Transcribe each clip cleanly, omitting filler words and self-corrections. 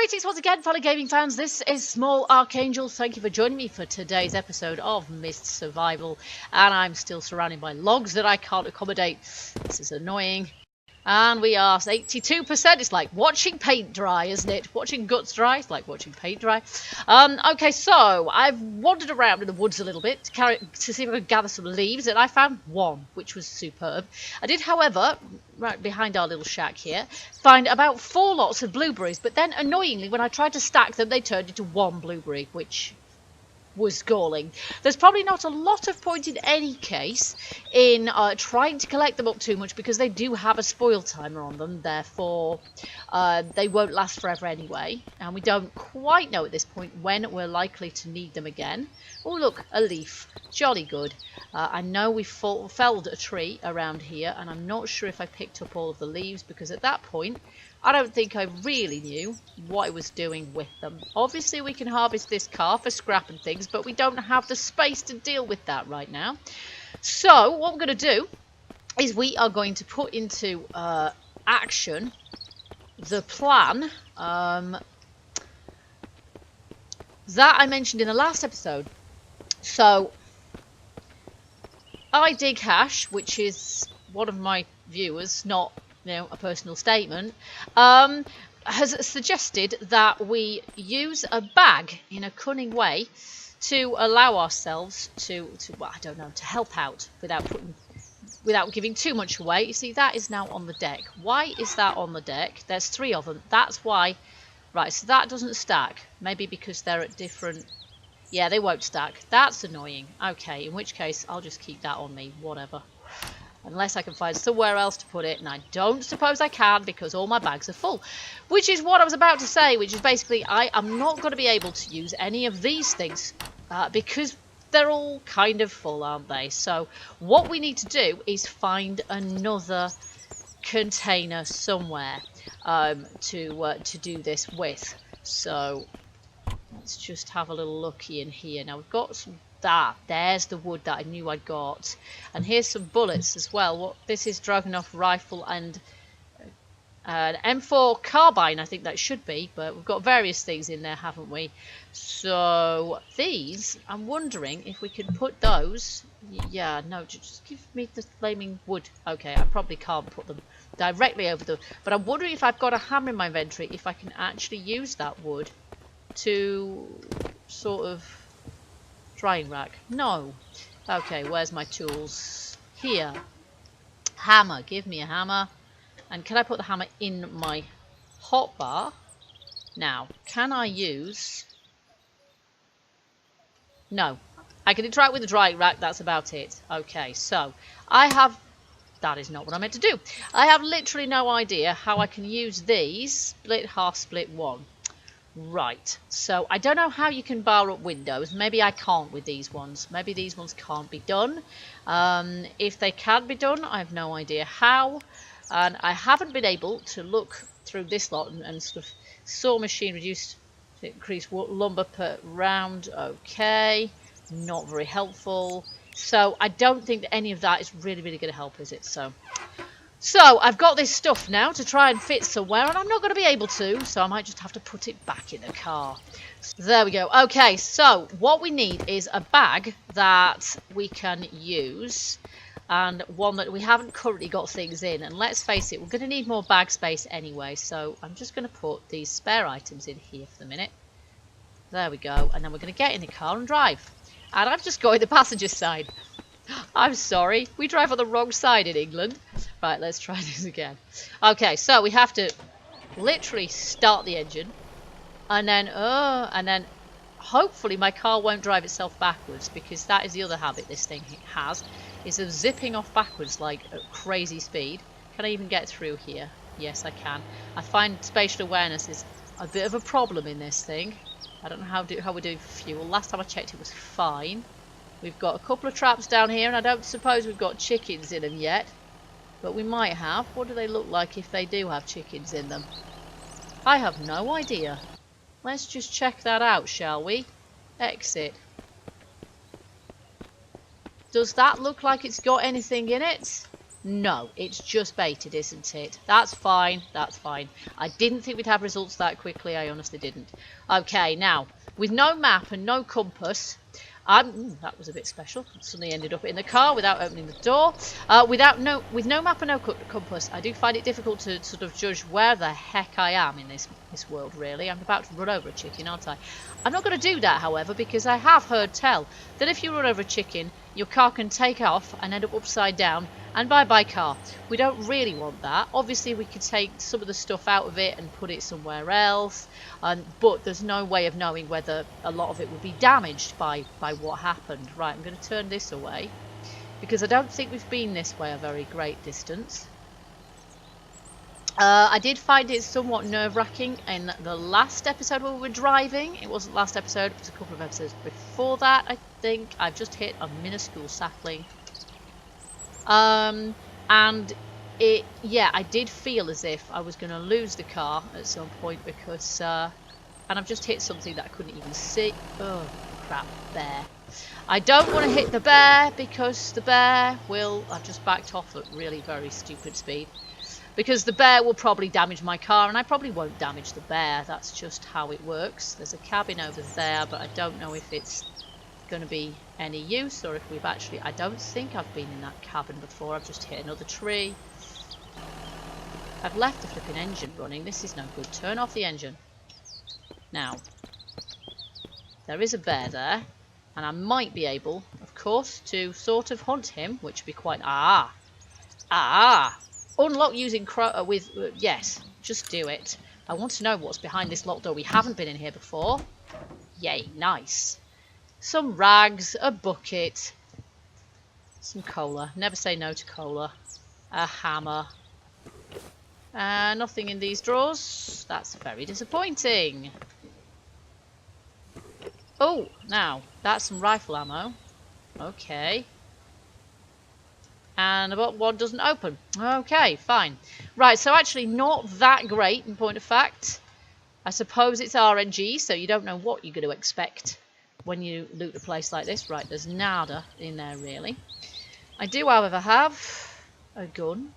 Greetings once again, fellow gaming fans. This is Small Archangel. Thank you for joining me for today's episode of Mist Survival. And I'm still surrounded by logs that I can't accommodate. This is annoying. And we are 82%. It's like watching paint dry, isn't it? Watching guts dry. It's like watching paint dry. Okay, so I've wandered around in the woods a little bit to see if I could gather some leaves, and I found one, which was superb. I did, however, right behind our little shack here, find about 4 lots of blueberries, but then annoyingly, when I tried to stack them, they turned into 1 blueberry, which was galling. There's probably not a lot of point in any case in trying to collect them up too much, because they do have a spoil timer on them, therefore they won't last forever anyway, and we don't quite know at this point when we're likely to need them again. Oh look, a leaf, jolly good. I know we felled a tree around here, and I'm not sure if I picked up all of the leaves, because at that point I don't think I really knew what I was doing with them. Obviously we can harvest this car for scrap and things, but we don't have the space to deal with that right now. So what we're going to do is we are going to put into action the plan that I mentioned in the last episode. So I Dig Hash, which is one of my viewers, not a personal statement, has suggested that we use a bag in a cunning way to allow ourselves to well, I don't know, to help out without giving too much away. You see, that is now on the deck. Why is that on the deck? There's 3 of them. That's why. Right, so that doesn't stack. Maybe because they're at different... Yeah, they won't stack. That's annoying. Okay, in which case, I'll just keep that on me. Whatever. Unless I can find somewhere else to put it, and I don't suppose I can, because all my bags are full. Which is what I was about to say, which is basically I am not going to be able to use any of these things because they're all kind of full, aren't they? So what we need to do is find another container somewhere to do this with. So let's just have a little looky in here. Now we've got some... there's the wood that I knew I'd got, and here's some bullets as well. This is Dragunov rifle and an M4 carbine, I think that should be, but we've got various things in there, haven't we? So these, I'm wondering if we can put those... Yeah, no, just give me the flaming wood. Okay, I probably can't put them directly over the... But I'm wondering if I've got a hammer in my inventory, if I can actually use that wood to sort of... drying rack. No. Okay, where's my tools? Here. Hammer. Give me a hammer. And can I put the hammer in my hotbar? Now, can I use... No. I can interact with the drying rack. That's about it. Okay, so I have... That is not what I meant to do. I have literally no idea how I can use these. Split, half, split, 1. Right, so I don't know how you can bar up windows. Maybe I can't with these ones. Maybe these ones can't be done. If they can be done, I have no idea how. And I haven't been able to look through this lot and sort of saw machine reduced to increase lumber per round. Okay, not very helpful. So I don't think that any of that is really going to help, is it? So I've got this stuff now to try and fit somewhere, and I'm not going to be able to, so I might just have to put it back in the car. So there we go. Okay, so what we need is a bag that we can use, and one that we haven't currently got things in. And let's face it, we're going to need more bag space anyway, so I'm just going to put these spare items in here for the minute. There we go, and then we're going to get in the car and drive. And I've just got in the passenger side. I'm sorry, we drive on the wrong side in England. Right, let's try this again. Okay, so we have to literally start the engine, and then hopefully my car won't drive itself backwards, because that is the other habit this thing has, is of zipping off backwards like at crazy speed. Can I even get through here? Yes, I can. I find spatial awareness is a bit of a problem in this thing. I don't know how we're doing for fuel. Last time I checked it was fine. We've got a couple of traps down here, and I don't suppose we've got chickens in them yet. But we might have. What do they look like if they do have chickens in them? I have no idea. Let's just check that out, shall we? Exit. Does that look like it's got anything in it? No, it's just baited, isn't it? That's fine, that's fine. I didn't think we'd have results that quickly, I honestly didn't. Okay, now, with no map and no compass, that was a bit special. Suddenly ended up in the car without opening the door. With no map and no compass, I do find it difficult to sort of judge where the heck I am in this world, really. I'm about to run over a chicken, aren't I? I'm not going to do that, however, because I have heard tell that if you run over a chicken, your car can take off and end up upside down, and bye-bye car. We don't really want that. Obviously, we could take some of the stuff out of it and put it somewhere else, but there's no way of knowing whether a lot of it will be damaged by what happened. Right, I'm going to turn this away, because I don't think we've been this way a very great distance. I did find it somewhat nerve-wracking in the last episode where we were driving. It wasn't last episode, it was a couple of episodes before that, I think. I've just hit a minuscule sapling. And I did feel as if I was going to lose the car at some point because, and I've just hit something that I couldn't even see. Oh, crap, bear. I don't want to hit the bear because the bear will, I've just backed off at really very stupid speed. Because the bear will probably damage my car, and I probably won't damage the bear. That's just how it works. There's a cabin over there, but I don't know if it's going to be any use, or if we've actually... I don't think I've been in that cabin before. I've just hit another tree. I've left the flipping engine running. This is no good. Turn off the engine. Now, there is a bear there, and I might be able, of course, to sort of hunt him, which would be quite... Unlock using yes, just do it. I want to know what's behind this locked door. We haven't been in here before. Yay, nice. Some rags, a bucket, some cola. Never say no to cola. A hammer. Nothing in these drawers. That's very disappointing. Oh, now, that's some rifle ammo. Okay. And the bottom one doesn't open. Okay, fine. Right, so actually not that great in point of fact. I suppose it's RNG, so you don't know what you're going to expect when you loot a place like this. Right, there's nada in there really. I do, however, have a gun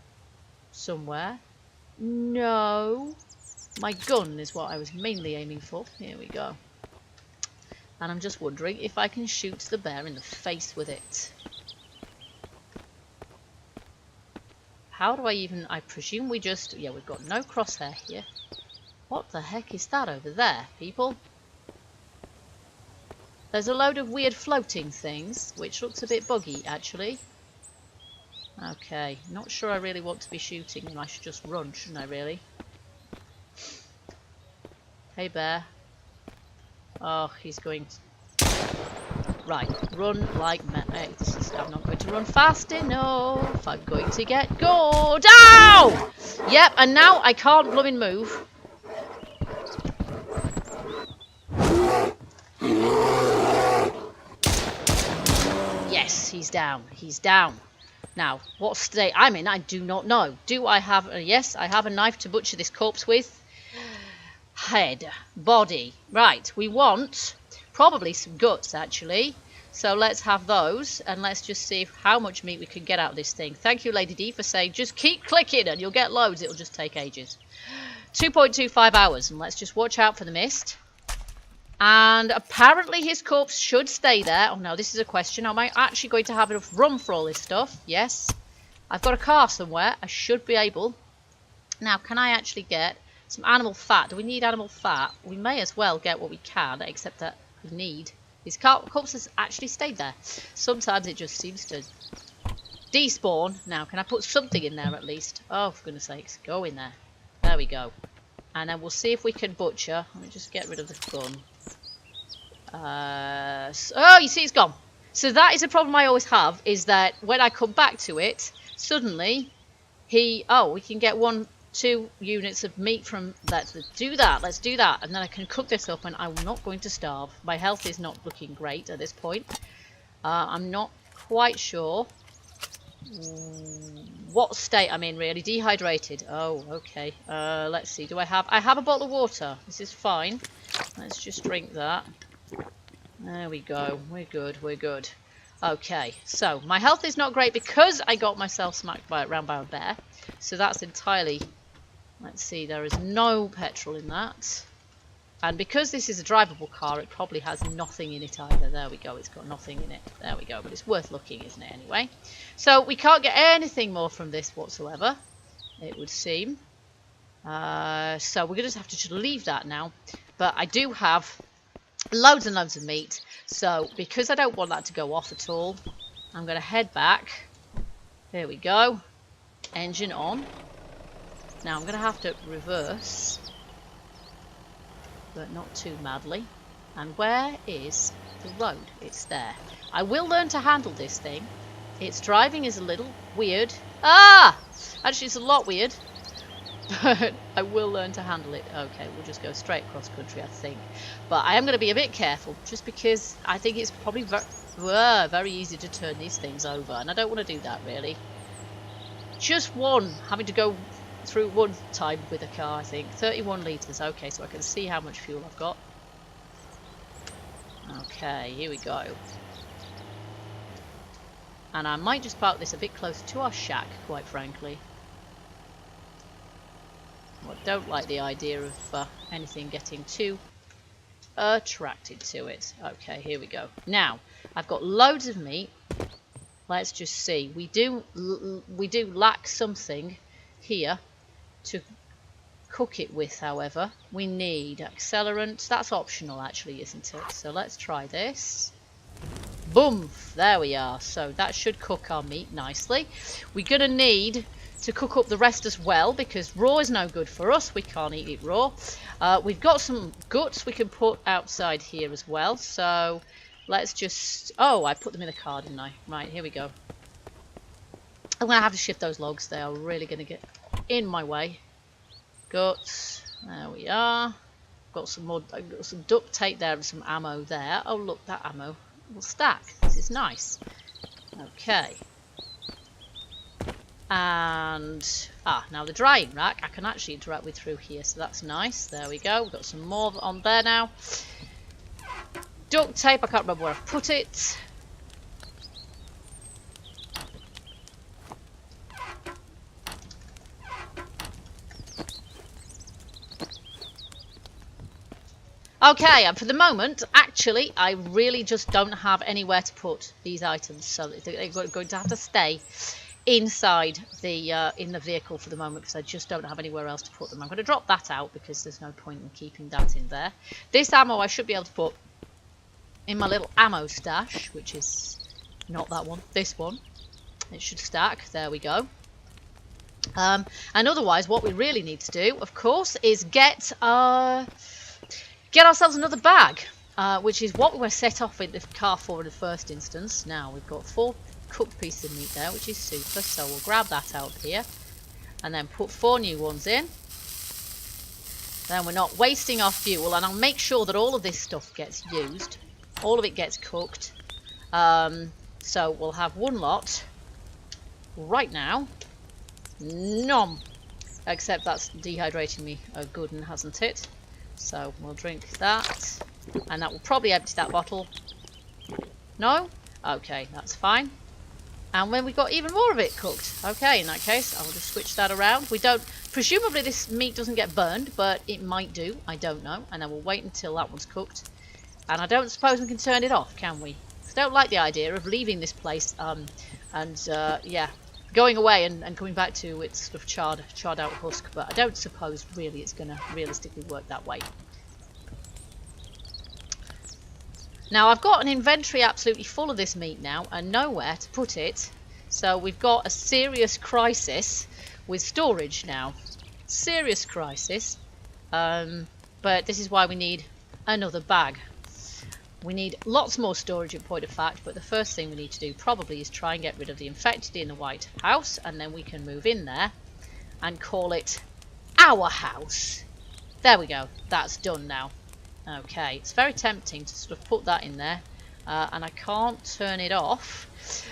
somewhere. No. My gun is what I was mainly aiming for. Here we go. And I'm just wondering if I can shoot the bear in the face with it. How do I even... I presume we just... Yeah, we've got no crosshair here. What the heck is that over there, people? There's a load of weird floating things, which looks a bit buggy, actually. Okay, not sure I really want to be shooting them. I should just run, shouldn't I, really? Hey, bear. Oh, he's going to... Right, run like hey, I'm not going to run fast enough. I'm going to get gored. Ow! Yep, and now I can't blooming move. Yes, he's down. He's down. Now, what state I'm in, I do not know. Do I have... yes, I have a knife to butcher this corpse with. Head. Body. Right, we want... probably some guts, actually. So let's have those, and let's just see how much meat we can get out of this thing. Thank you, Lady D, for saying just keep clicking and you'll get loads. It'll just take ages. 2.25 hours, and let's just watch out for the mist. And apparently his corpse should stay there. Oh no, this is a question. Am I actually going to have enough room for all this stuff? Yes. I've got a car somewhere. I should be able. Now, can I actually get some animal fat? Do we need animal fat? We may as well get what we can, except that we need... His corpse has actually stayed there. Sometimes it just seems to despawn. Now, can I put something in there at least? Oh, for goodness sakes. Go in there. There we go. And then we'll see if we can butcher. Let me just get rid of the gun. Oh, you see it's gone. So that is a problem I always have, is that when I come back to it, suddenly we can get 2 units of meat from that. Let's do that, and then I can cook this up and I'm not going to starve. My health is not looking great at this point. I'm not quite sure what state I'm in, really. Dehydrated. Oh, okay. Let's see. I have a bottle of water. This is fine. Let's just drink that. There we go. We're good. Okay, so my health is not great because I got myself smacked around by a bear. So that's entirely... Let's see, there is no petrol in that. And because this is a drivable car, it probably has nothing in it either. There we go, it's got nothing in it. There we go, but it's worth looking, isn't it, anyway? So we can't get anything more from this whatsoever, it would seem. So we're going to just have to leave that now. But I do have loads and loads of meat. So because I don't want that to go off at all, I'm going to head back. There we go. Engine on. Now I'm going to have to reverse, but not too madly. And where is the road? It's there. I will learn to handle this thing. Its driving is a little weird. Ah! Actually, it's a lot weird. But I will learn to handle it. Okay, we'll just go straight across country, I think. But I am going to be a bit careful, just because I think it's probably very easy to turn these things over. And I don't want to do that, really. Just having to go through one time with a car, I think. 31 litres. Okay, so I can see how much fuel I've got. Okay, here we go. And I might just park this a bit closer to our shack, quite frankly. I don't like the idea of anything getting too attracted to it. Okay, here we go. Now, I've got loads of meat. Let's just see. We do lack something here to cook it with, however. We need accelerant. That's optional, actually, isn't it? So let's try this. Boom! There we are. So that should cook our meat nicely. We're going to need to cook up the rest as well, because raw is no good for us. We can't eat it raw. We've got some guts we can put outside here as well. So let's just... Oh, I put them in the car, didn't I? Right, here we go. I'm going to have to shift those logs. They are really going to get in my way. Guts. There we are. Got some more. I've got some duct tape there and some ammo there. Oh, look, that ammo will stack. This is nice. Okay. And now the drying rack I can actually interact with through here, so that's nice. There we go. We've got some more on there now. Duct tape, I can't remember where I've put it. Okay, and for the moment, actually, I really just don't have anywhere to put these items, so they're going to have to stay inside the in the vehicle for the moment, because I just don't have anywhere else to put them. I'm going to drop that out because there's no point in keeping that in there. This ammo I should be able to put in my little ammo stash, which is not that one, this one. It should stack. There we go. And otherwise, what we really need to do, of course, is get ourselves another bag, which is what we were set off in the car for in the first instance. Now we've got 4 cooked pieces of meat there, which is super, so we'll grab that out here and then put 4 new ones in. Then we're not wasting our fuel, and I'll make sure that all of this stuff gets used, all of it gets cooked. So we'll have one lot right now. Nom! Except that's dehydrating me a good one, hasn't it? So we'll drink that, and that will probably empty that bottle. No? Okay, that's fine. And when we've got even more of it cooked. Okay, in that case, I'll just switch that around. We don't... Presumably this meat doesn't get burned, but it might do. I don't know. And then we'll wait until that one's cooked. And I don't suppose we can turn it off, can we? I don't like the idea of leaving this place yeah, going away and coming back to its sort of charred out husk. But I don't suppose really it's going to realistically work that way. Now I've got an inventory absolutely full of this meat now and nowhere to put it, so we've got a serious crisis with storage now. Serious crisis. But this is why we need another bag. We need lots more storage in point of fact, but the first thing we need to do probably is try and get rid of the infected in the White House, and then we can move in there and call it our house. There we go. That's done now. Okay, it's very tempting to sort of put that in there, and I can't turn it off.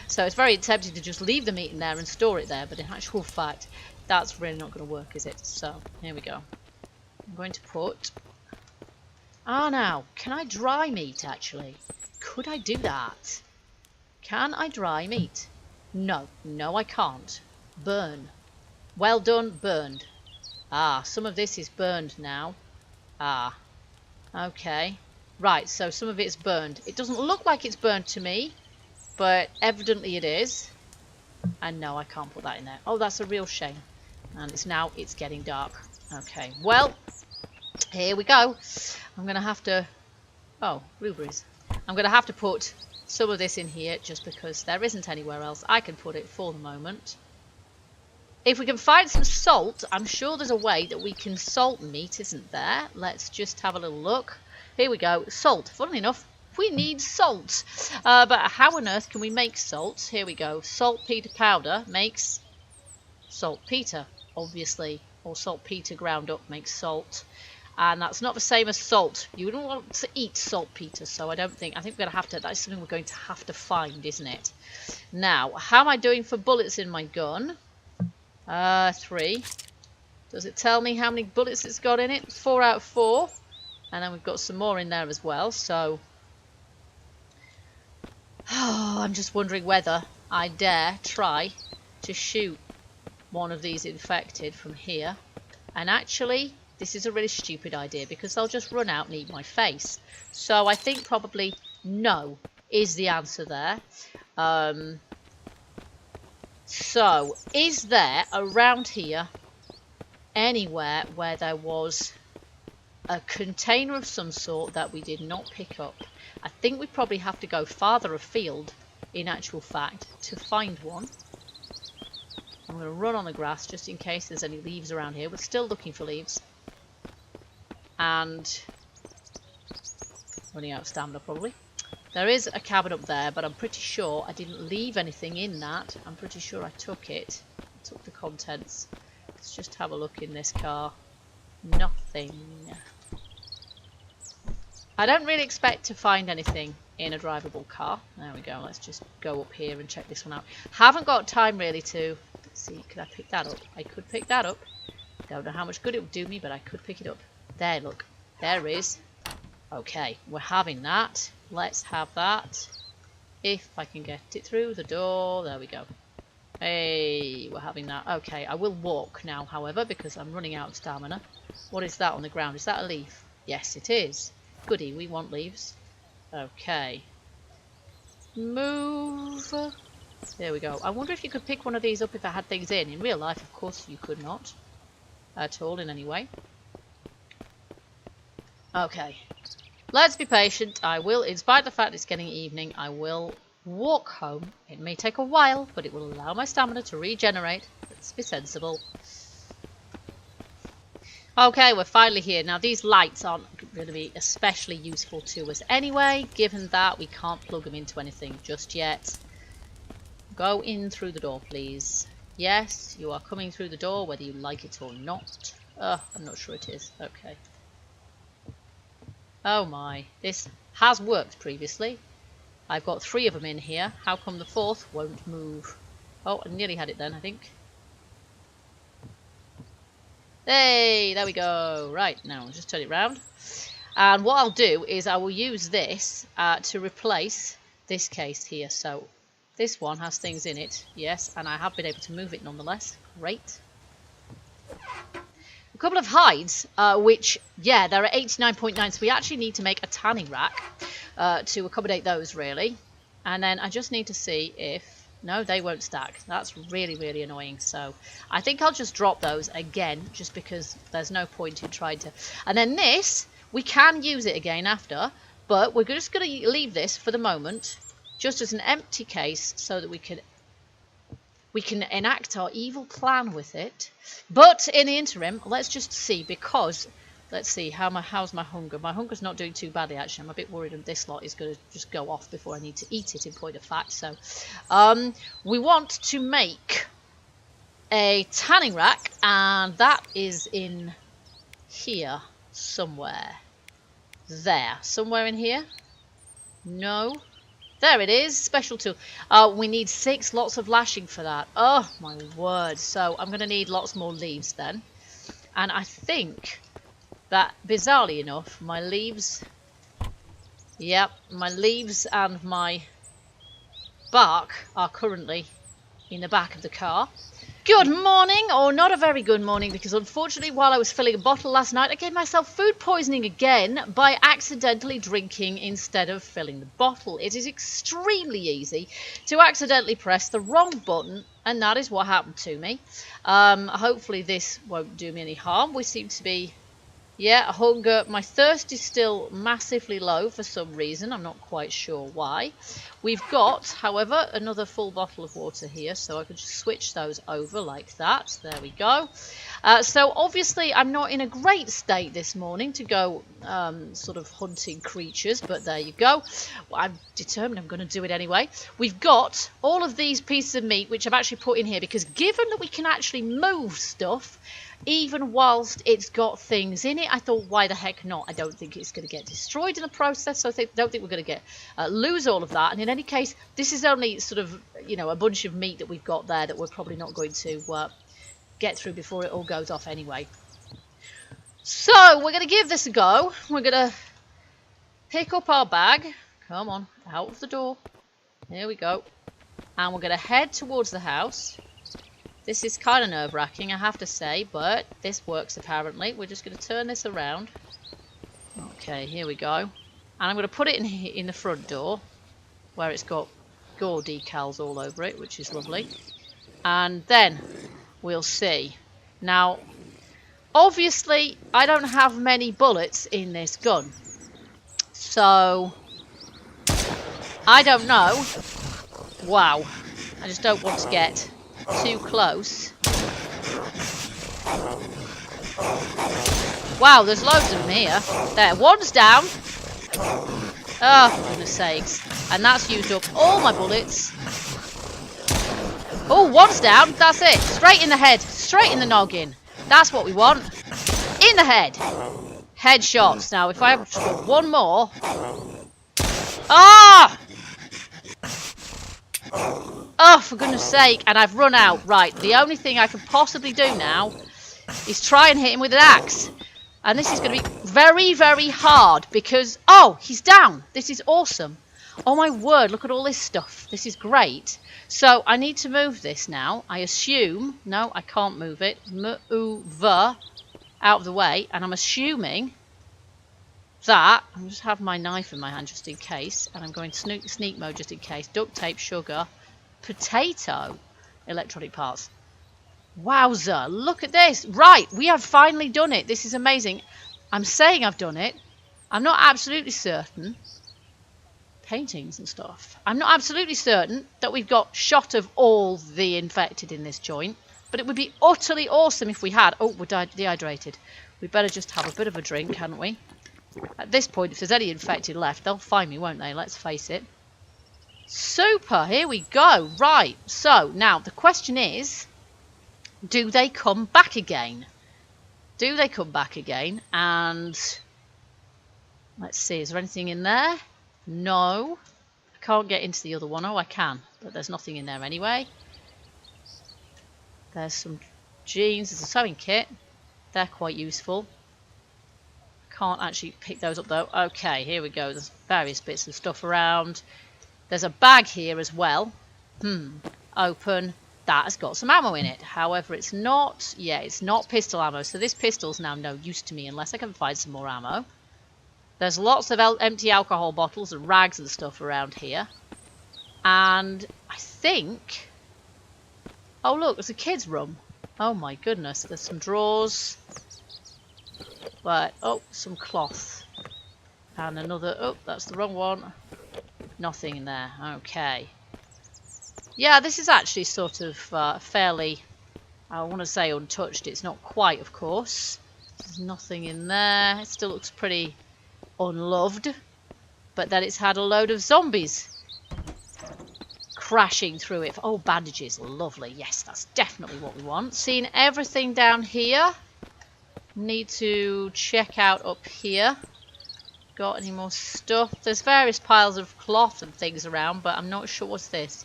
So it's very tempting to just leave the meat in there and store it there, but in actual fact, that's really not going to work, is it? So, here we go. I'm going to put... now, can I dry meat, actually? Could I do that? Can I dry meat? No. No, I can't. Burn. Well done, burned. Ah, some of this is burned now. Ah, okay. Right, so some of it's burned. It doesn't look like it's burned to me, but evidently it is. And no, I can't put that in there. Oh, that's a real shame. And it's getting dark. Okay, well, here we go. I'm going to have to... Oh, blueberries. I'm going to have to put some of this in here just because there isn't anywhere else I can put it for the moment. If we can find some salt, I'm sure there's a way that we can salt meat, isn't there? Let's just have a little look. Here we go. Salt. Funnily enough, we need salt. But how on earth can we make salt? Here we go. Saltpeter powder makes saltpeter, obviously. Or saltpeter ground up makes salt. And that's not the same as salt. You wouldn't want to eat saltpeter, so I think we're going to have to... That's something we're going to have to find, isn't it? Now, how am I doing for bullets in my gun? 3. Does it tell me how many bullets it's got in it? 4 out of 4. And then we've got some more in there as well, so... Oh, I'm just wondering whether I dare try to shoot one of these infected from here. And actually, this is a really stupid idea because they'll just run out and eat my face. So I think probably no is the answer there. So, is there around here anywhere where there was a container of some sort that we did not pick up? I think we probably have to go farther afield, in actual fact, to find one. I'm going to run on the grass just in case there's any leaves around here. We're still looking for leaves. And running out of stamina probably. There is a cabin up there, but I'm pretty sure I didn't leave anything in that. I'm pretty sure I took it. I took the contents. Let's just have a look in this car. Nothing. I don't really expect to find anything in a drivable car. There we go. Let's just go up here and check this one out. Haven't got time really to... Let's see, could I pick that up? I could pick that up. Don't know how much good it would do me, but I could pick it up. There, look. There is. Okay, we're having that. Let's have that. If I can get it through the door. There we go. Hey, we're having that. Okay, I will walk now, however, because I'm running out of stamina. What is that on the ground? Is that a leaf? Yes, it is. Goody, we want leaves. Okay. Move. There we go. I wonder if you could pick one of these up if it had things in. In real life, of course, you could not. At all, in any way. Okay. Let's be patient. I will, in spite of the fact it's getting evening, I will walk home. It may take a while, but it will allow my stamina to regenerate. Let's be sensible. Okay, we're finally here. Now, these lights aren't going to be especially useful to us anyway, given that we can't plug them into anything just yet. Go in through the door, please. Yes, you are coming through the door, whether you like it or not. I'm not sure it is. Okay. Oh my, this has worked previously. I've got 3 of them in here. How come the 4th won't move? Oh, I nearly had it then, I think. Hey, there we go. Right, now I'll just turn it round. And what I'll do is I will use this to replace this case here. So this one has things in it, yes, and I have been able to move it nonetheless. Great. A couple of hides, which, yeah, they're at 89.9, so we actually need to make a tanning rack to accommodate those, really. And then I just need to see if... No, they won't stack. That's really, really annoying. So I think I'll just drop those again, just because there's no point in trying to... And then this, we can use it again after, but we're just going to leave this for the moment, just as an empty case, so that we can enact our evil plan with it. But in the interim, let's just see, because let's see how's my hunger. My hunger's not doing too badly, actually. I'm a bit worried that this lot is going to just go off before I need to eat it, in point of fact. So we want to make a tanning rack, and that is in here somewhere. There, somewhere in here. No. There it is, special tool. We need 6 lots of lashing for that. Oh, my word. So I'm going to need lots more leaves then. And I think that, bizarrely enough, my leaves... Yep, my leaves and my bark are currently in the back of the car. Good morning, or not a very good morning, because unfortunately while I was filling a bottle last night, I gave myself food poisoning again by accidentally drinking instead of filling the bottle. It is extremely easy to accidentally press the wrong button, and that is what happened to me. Hopefully this won't do me any harm. We seem to be... yeah, hunger. My thirst is still massively low for some reason. I'm not quite sure why. We've got, however, another full bottle of water here, so I could just switch those over like that. There we go. So obviously I'm not in a great state this morning to go sort of hunting creatures, but there you go. I'm determined I'm going to do it anyway. We've got all of these pieces of meat, which I've actually put in here, because given that we can actually move stuff, even whilst it's got things in it, I thought, why the heck not? I don't think it's going to get destroyed in the process, so I don't think we're going to lose all of that. And in any case, this is only sort of, you know, a bunch of meat that we've got there that we're probably not going to get through before it all goes off anyway. So we're going to give this a go. We're going to pick up our bag. Come on, out of the door. Here we go. And we're going to head towards the house. This is kind of nerve-wracking, I have to say, but this works apparently. We're just going to turn this around. Okay, here we go. And I'm going to put it in the front door, where it's got gore decals all over it, which is lovely. And then we'll see. Now, obviously, I don't have many bullets in this gun. So, I don't know. Wow. I just don't want to get too close. Wow, there's loads of them here. There, one's down. Oh, for goodness sakes. And that's used up all my bullets. Oh, one's down. That's it. Straight in the head. Straight in the noggin. That's what we want. In the head. Headshots. Now, if I have to put one more... ah! Oh, for goodness sake. And I've run out. Right, the only thing I can possibly do now is try and hit him with an axe. And this is going to be very, very hard because... oh, he's down. This is awesome. Oh, my word. Look at all this stuff. This is great. So, I need to move this now. I assume... no, I can't move it. Move out of the way. And I'm assuming that... I'll just have my knife in my hand just in case. And I'm going to sneak mode just in case. Duct tape, sugar... potato, electronic parts. Wowza, look at this. Right, we have finally done it. This is amazing. I'm saying I've done it. I'm not absolutely certain. Paintings and stuff. I'm not absolutely certain that we've got shot of all the infected in this joint, but it would be utterly awesome if we had. Oh, we're dehydrated. We better just have a bit of a drink, can't we? At this point, if there's any infected left, they'll find me, won't they? Let's face it. Super, here we go. Right, so now the question is, do they come back again? Do they come back again? And let's see, is there anything in there? No. I can't get into the other one. Oh, I can, but there's nothing in there anyway. There's some jeans. There's a sewing kit. They're quite useful. Can't actually pick those up though. Okay, here we go. There's various bits of stuff around. There's a bag here as well. Open. That has got some ammo in it. However, it's not... yeah, it's not pistol ammo. So this pistol's now no use to me unless I can find some more ammo. There's lots of empty alcohol bottles and rags and stuff around here. And I think... oh, look, there's a kid's room. Oh, my goodness. There's some drawers. But, oh, some cloth. And another... oh, that's the wrong one. Nothing in there. Okay. Yeah, this is actually sort of fairly, I want to say untouched. It's not quite, of course. There's nothing in there. It still looks pretty unloved. But then it's had a load of zombies crashing through it. Oh, bandages. Lovely. Yes, that's definitely what we want. Seeing everything down here. Need to check out up here. Got any more stuff? There's various piles of cloth and things around, but I'm not sure what's this.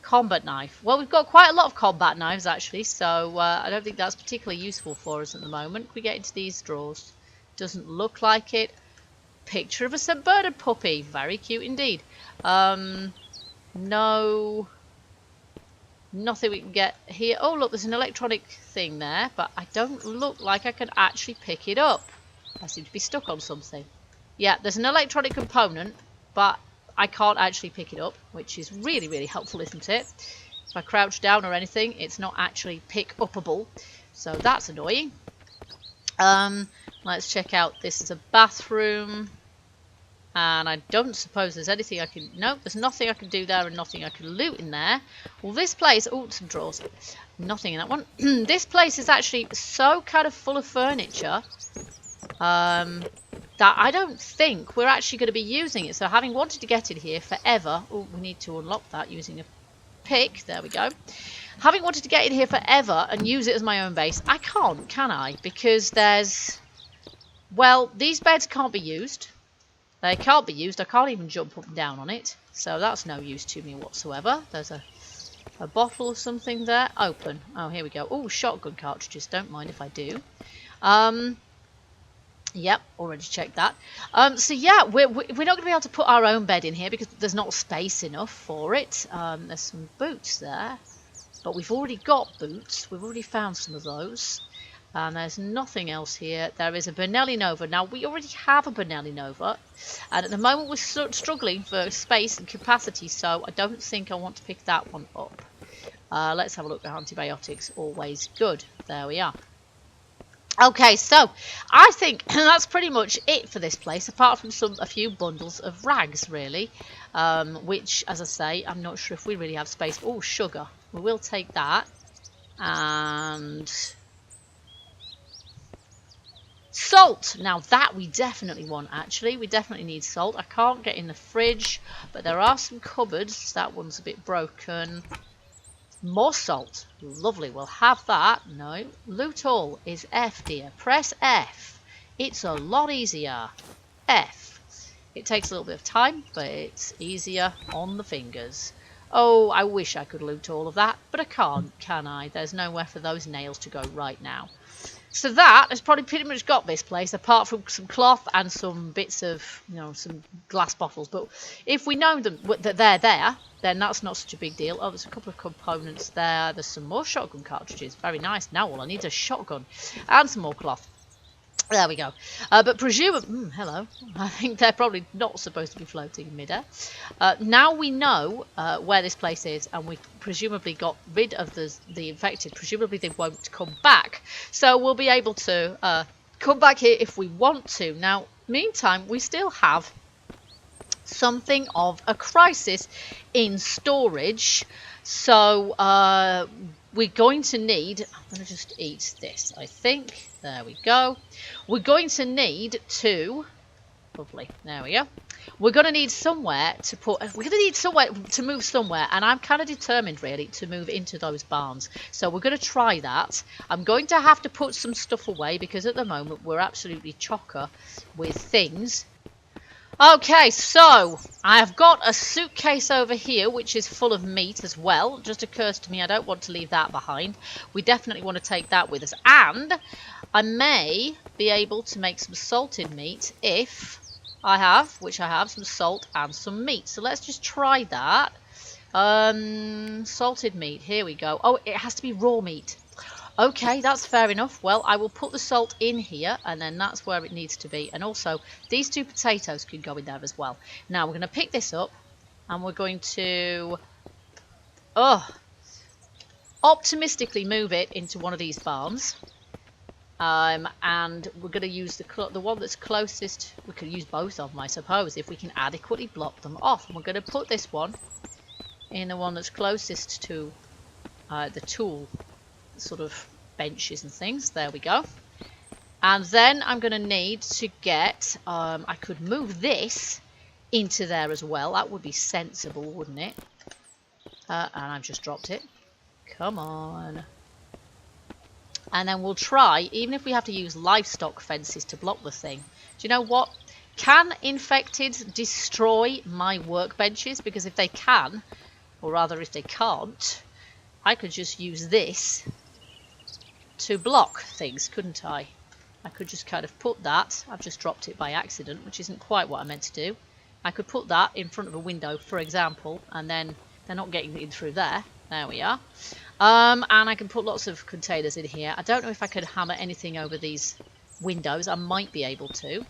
Combat knife. Well, we've got quite a lot of combat knives actually, so I don't think that's particularly useful for us at the moment. Can we get into these drawers? Doesn't look like it. Picture of a St. Bernard puppy. Very cute indeed. No No, nothing we can get here. Oh, look, there's an electronic thing there, but I don't look like I can actually pick it up. I seem to be stuck on something. Yeah, there's an electronic component, but I can't actually pick it up, which is really, really helpful, isn't it? If I crouch down or anything, it's not actually pick-upable, so that's annoying. Let's check out. This is a bathroom, and I don't suppose there's anything I can... No, there's nothing I can do there and nothing I can loot in there. Well, this place... Oh, some drawers. Nothing in that one. This place is actually so kind of full of furniture that I don't think we're actually going to be using it. So having wanted to get in here forever... Oh, we need to unlock that using a pick. There we go. Having wanted to get in here forever and use it as my own base, I can't, can I? Because there's... Well, these beds can't be used. They can't be used. I can't even jump up and down on it. So that's no use to me whatsoever. There's a bottle or something there. Open. Oh, here we go. Oh, shotgun cartridges. Don't mind if I do. Yep, already checked that. So yeah, we're not going to be able to put our own bed in here because there's not space enough for it. There's some boots there. But we've already got boots. We've already found some of those. And there's nothing else here. There is a Benelli Nova. Now, we already have a Benelli Nova. And at the moment, we're struggling for space and capacity. So I don't think I want to pick that one up. Let's have a look at antibiotics. Always good. There we are. Okay, so I think that's pretty much it for this place, apart from a few bundles of rags, really, which, as I say, I'm not sure if we really have space. Oh, sugar. We will take that. And salt. Now, that we definitely want, actually. We definitely need salt. I can't get in the fridge, but there are some cupboards. That one's a bit broken. More salt. Lovely. We'll have that. No. Loot all is F, dear. Press F. It's a lot easier. F. It takes a little bit of time, but it's easier on the fingers. Oh, I wish I could loot all of that, but I can't, can I? There's nowhere for those nails to go right now. So that has probably pretty much got this place, apart from some cloth and some bits of, you know, some glass bottles. But if we know them that they're there, then that's not such a big deal. Oh, there's a couple of components there. There's some more shotgun cartridges. Very nice. Now all I need is a shotgun and some more cloth. There we go. But presumably, hello. I think they're probably not supposed to be floating in midair. Now we know where this place is, and we presumably got rid of the infected. Presumably they won't come back. So we'll be able to come back here if we want to. Now, meantime, we still have something of a crisis in storage. So we're going to need... I'm going to just eat this, I think. There we go. We're going to need to... Lovely. There we go. We're going to need somewhere to put... We're going to need somewhere to move somewhere. And I'm kind of determined, really, to move into those barns. So we're going to try that. I'm going to have to put some stuff away because at the moment we're absolutely chocker with things. Okay, so I've got a suitcase over here which is full of meat as well. It just occurs to me I don't want to leave that behind. We definitely want to take that with us. And I may be able to make some salted meat if I have, which I have, some salt and some meat. So let's just try that. Salted meat, here we go. Oh, it has to be raw meat. Okay, that's fair enough. Well, I will put the salt in here, and then that's where it needs to be. And also, these two potatoes can go in there as well. Now, we're going to pick this up, and we're going to optimistically move it into one of these barns. And we're going to use the one that's closest. We could use both of them, I suppose, if we can adequately block them off. And we're going to put this one in the one that's closest to the tool sort of benches and things. There we go. And then I'm going to need to get I could move this into there as well. That would be sensible, wouldn't it? And I've just dropped it. Come on. And then we'll try, even if we have to use livestock fences to block the thing. Do you know what? Can infected destroy my workbenches? Because if they can, or rather if they can't, I could just use this to block things, couldn't I? I could just kind of put that, I've just dropped it by accident, which isn't quite what I meant to do. I could put that in front of a window, for example, and then They're not getting in through there. There we are. And I can put lots of containers in here. I don't know if I could hammer anything over these windows. I might be able to.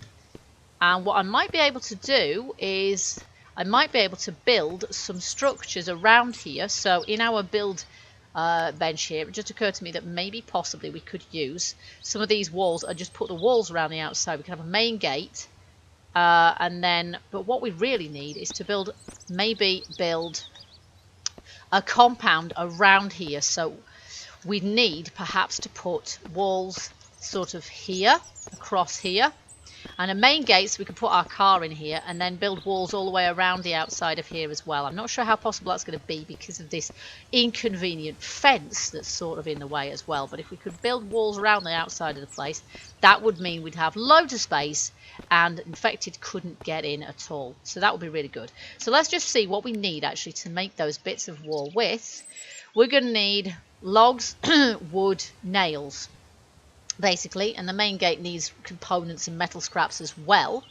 And what I might be able to do is I might be able to build some structures around here. So in our build bench here, it just occurred to me that maybe possibly we could use some of these walls and just put the walls around the outside. We can have a main gate. And then, but what we really need is to build a compound around here. So we need perhaps to put walls sort of here, across here, and a main gate so we can put our car in here, and then build walls all the way around the outside of here as well. I'm not sure how possible that's going to be because of this inconvenient fence that's sort of in the way as well. But if we could build walls around the outside of the place, that would mean we'd have loads of space and infected couldn't get in at all. So that would be really good. So let's just see what we need actually to make those bits of wall with. We're going to need logs, wood, nails, basically, and the main gate needs components and metal scraps as well.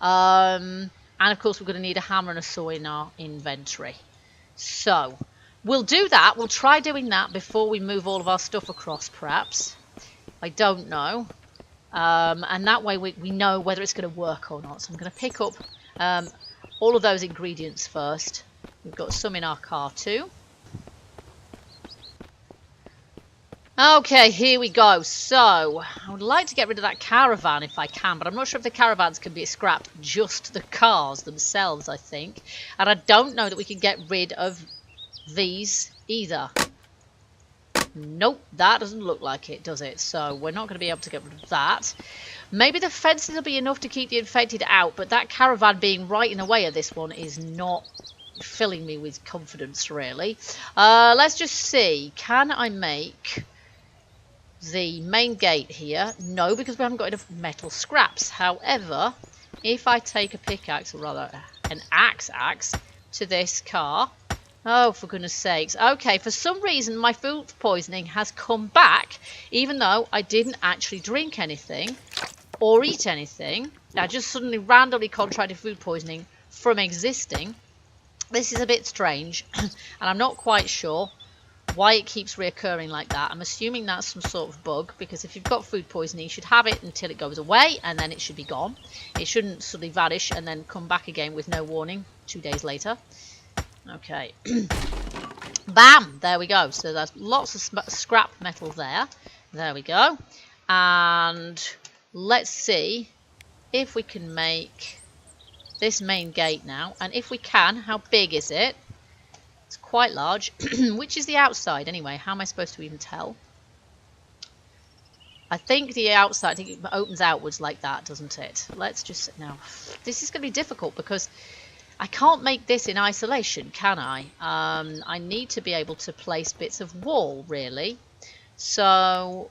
And of course we're going to need a hammer and a saw in our inventory. So we'll do that. We'll try doing that before we move all of our stuff across, perhaps. I don't know. And that way we know whether it's going to work or not. So I'm going to pick up all of those ingredients first. We've got some in our car too. Okay, here we go. So I would like to get rid of that caravan if I can, but I'm not sure if the caravans can be scrapped, just the cars themselves, I think. And I don't know that we can get rid of these either. Nope, that doesn't look like it, does it? So we're not going to be able to get rid of that. Maybe the fences will be enough to keep the infected out, but that caravan being right in the way of this one is not filling me with confidence, really. Let's just see. Can I make the main gate here? No, because we haven't got enough metal scraps. However, if I take a pickaxe, or rather an axe to this car... Oh, for goodness sakes. Okay, for some reason my food poisoning has come back, even though I didn't actually drink anything or eat anything. I just suddenly randomly contracted food poisoning from existing. This is a bit strange, and I'm not quite sure why it keeps reoccurring like that. I'm assuming that's some sort of bug, because if you've got food poisoning, you should have it until it goes away, and then it should be gone. It shouldn't suddenly vanish and then come back again with no warning 2 days later. Okay. Bam! There we go. So there's lots of scrap metal there. There we go. And let's see if we can make this main gate now. And if we can, how big is it? It's quite large. Which is the outside anyway? How am I supposed to even tell? I think the outside, I think it opens outwards like that, doesn't it? Let's just... Now, this is going to be difficult because... I can't make this in isolation, can I? I need to be able to place bits of wall, really. So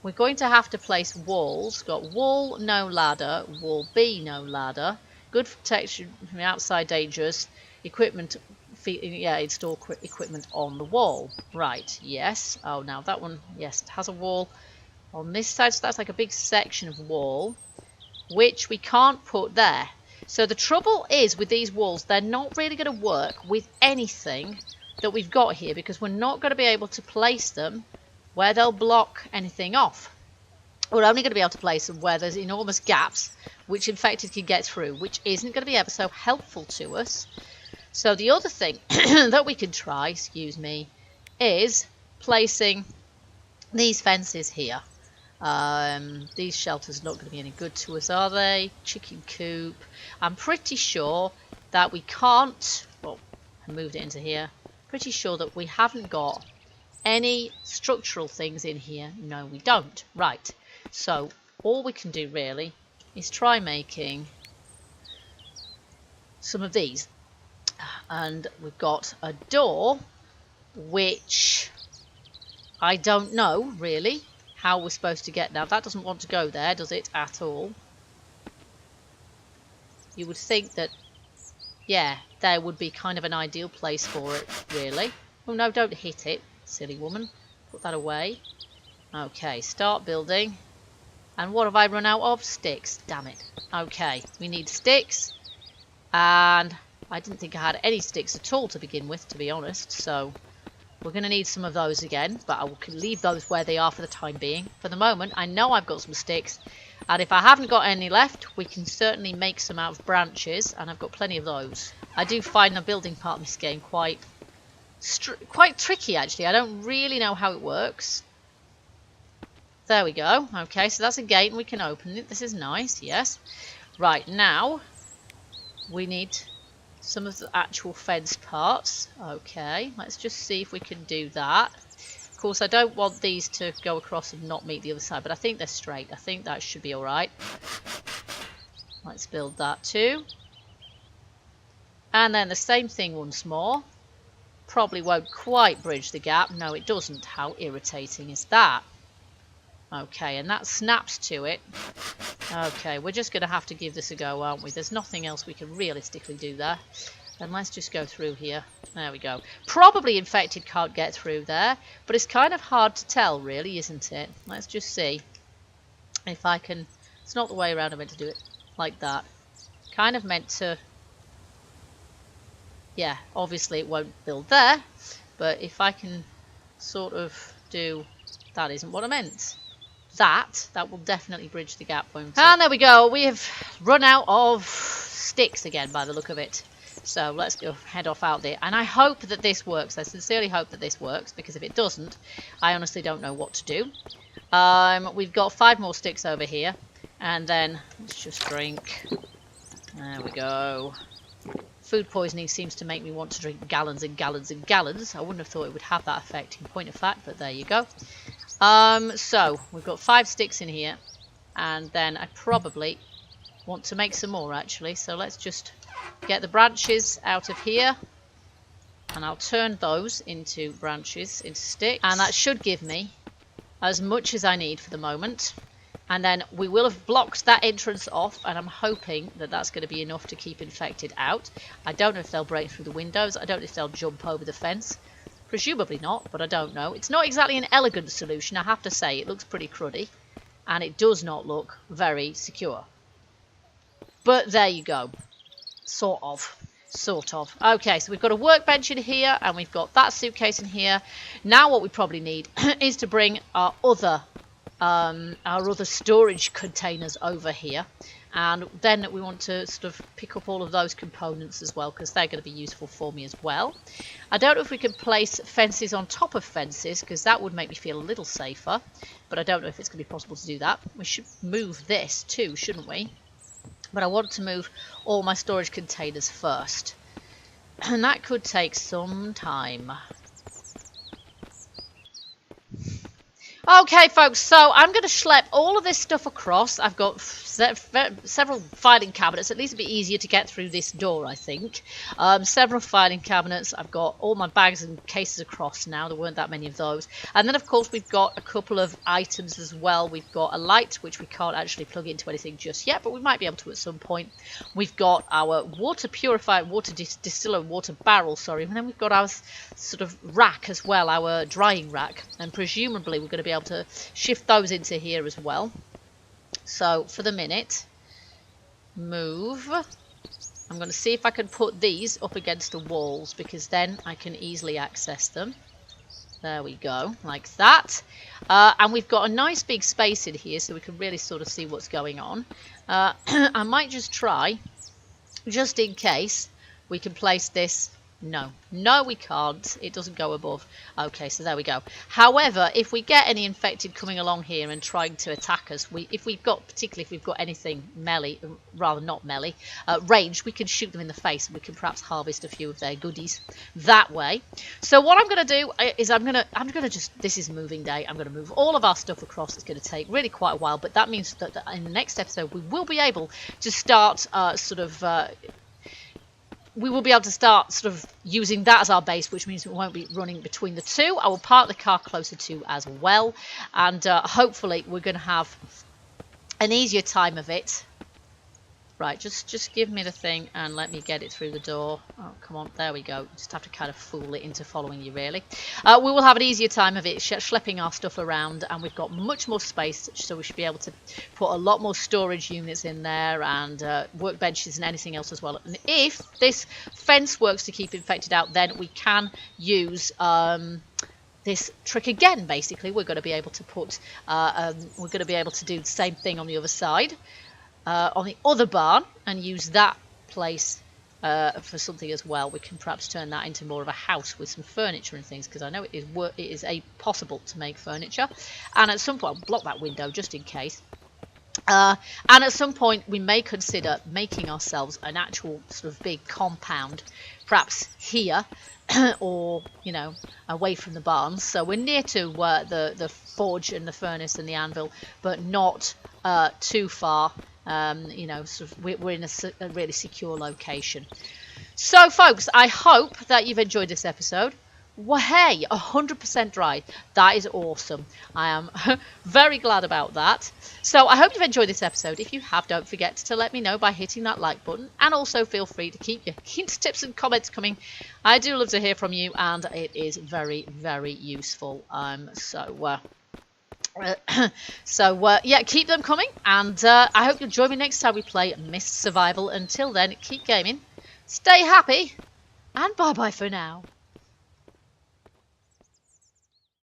we're going to have to place walls. Got wall, no ladder. Wall B, no ladder. Good protection from the outside, dangerous. Equipment, yeah, install equipment on the wall. Right, yes. Oh, now that one, yes, it has a wall on this side. So that's like a big section of wall, which we can't put there. So the trouble is with these walls, they're not really going to work with anything that we've got here, because we're not going to be able to place them where they'll block anything off. We're only going to be able to place them where there's enormous gaps which infected can get through, which isn't going to be ever so helpful to us. So the other thing that we can try, excuse me, is placing these fences here. These shelters are not going to be any good to us, are they? Chicken coop. I'm pretty sure that we can't... Well, I moved it into here. Pretty sure that we haven't got any structural things in here. No, we don't. Right. So, all we can do, really, is try making some of these. And we've got a door, which I don't know, really, how we're supposed to get. Now that doesn't want to go there, does it, at all? You would think that, yeah, there would be kind of an ideal place for it, really. Oh no, don't hit it, silly woman. Put that away. Okay, start building. And what have I run out of? Sticks, damn it. Okay, we need sticks. And I didn't think I had any sticks at all to begin with, to be honest. So we're going to need some of those again, but I will leave those where they are for the time being. For the moment, I know I've got some sticks, and if I haven't got any left, we can certainly make some out of branches, and I've got plenty of those. I do find the building part of this game quite tricky, actually. I don't really know how it works. There we go. Okay, so that's a gate, and we can open it. This is nice, yes. Right, now we need some of the actual fence parts. Okay, let's just see if we can do that. Of course, I don't want these to go across and not meet the other side, but I think they're straight. I think that should be all right. Let's build that too. And then the same thing once more. Probably won't quite bridge the gap. No, it doesn't. How irritating is that? Okay, and that snaps to it. Okay, we're just going to have to give this a go, aren't we? There's nothing else we can realistically do there. Then let's just go through here. There we go. Probably infected can't get through there, but it's kind of hard to tell, really, isn't it? Let's just see if I can... It's not the way around I meant to do it. Like that. Kind of meant to... Yeah, obviously it won't build there, but if I can sort of do... That isn't what I meant. That will definitely bridge the gap, won't it? And there we go. We have run out of sticks again by the look of it. So let's go head off out there. And I hope that this works. I sincerely hope that this works, because if it doesn't, I honestly don't know what to do. We've got 5 more sticks over here. And then let's just drink. There we go. Food poisoning seems to make me want to drink gallons and gallons and gallons. I wouldn't have thought it would have that effect in point of fact, but there you go. So we've got 5 sticks in here, and then I probably want to make some more, actually. So let's just get the branches out of here, and I'll turn those into branches, into sticks, and that should give me as much as I need for the moment. And then we will have blocked that entrance off, and I'm hoping that that's going to be enough to keep infected out. I don't know if they'll break through the windows. I don't know if they'll jump over the fence. Presumably not, but I don't know. It's not exactly an elegant solution, I have to say. It looks pretty cruddy, and it does not look very secure. But there you go. Sort of. Okay, so we've got a workbench in here, and we've got that suitcase in here. Now what we probably need is to bring our other storage containers over here, and then we want to sort of pick up all of those components as well, because they're going to be useful for me as well. I don't know if we can place fences on top of fences, because that would make me feel a little safer, but I don't know if it's going to be possible to do that. We should move this too, shouldn't we? But I want to move all my storage containers first, and that could take some time. Okay, folks, so I'm going to schlep all of this stuff across. I've got several filing cabinets. At least it'll be easier to get through this door, I think. Several filing cabinets. I've got all my bags and cases across now. There weren't that many of those. And then, of course, we've got a couple of items as well. We've got a light, which we can't actually plug into anything just yet, but we might be able to at some point. We've got our water purifier, water distiller, water barrel, sorry. And then we've got our sort of rack as well, our drying rack. And presumably we're going to be able to shift those into here as well. So for the minute, move. I'm going to see if I can put these up against the walls, because then I can easily access them. There we go, like that. And we've got a nice big space in here, so we can really sort of see what's going on. I might just try, just in case, we can place this. No, we can't. It doesn't go above. Okay, so there we go. However, if we get any infected coming along here and trying to attack us, particularly if we've got anything melee, rather not melee, ranged, we can shoot them in the face, and we can perhaps harvest a few of their goodies that way. So what I'm going to do is I'm going to just, this is moving day, I'm going to move all of our stuff across. It's going to take really quite a while, but that means that in the next episode we will be able to start using that as our base, which means we won't be running between the two. I will park the car closer to as well, and hopefully we're going to have an easier time of it Right, just give me the thing and let me get it through the door. Oh, come on, there we go. Just have to kind of fool it into following you, really. We will have an easier time of it schlepping our stuff around, and we've got much more space, so we should be able to put a lot more storage units in there and workbenches and anything else as well. And if this fence works to keep infected out, then we can use this trick again. Basically, we're going to be able to put we're going to be able to do the same thing on the other side. On the other barn, and use that place for something as well. We can perhaps turn that into more of a house with some furniture and things, because I know it is possible to make furniture. And at some point, I'll block that window just in case. And at some point, we may consider making ourselves an actual sort of big compound, perhaps here, or you know, away from the barns. So we're near to the forge and the furnace and the anvil, but not too far. You know, sort of we're in a really secure location. So, folks, I hope that you've enjoyed this episode. Well, hey, 100% dry. That is awesome. I am very glad about that. So I hope you've enjoyed this episode. If you have, don't forget to let me know by hitting that like button. And also feel free to keep your hints, tips and comments coming. I do love to hear from you, and it is very, very useful. Yeah, keep them coming, and I hope you'll join me next time we play Mist Survival. Until then, keep gaming, stay happy, and bye-bye for now.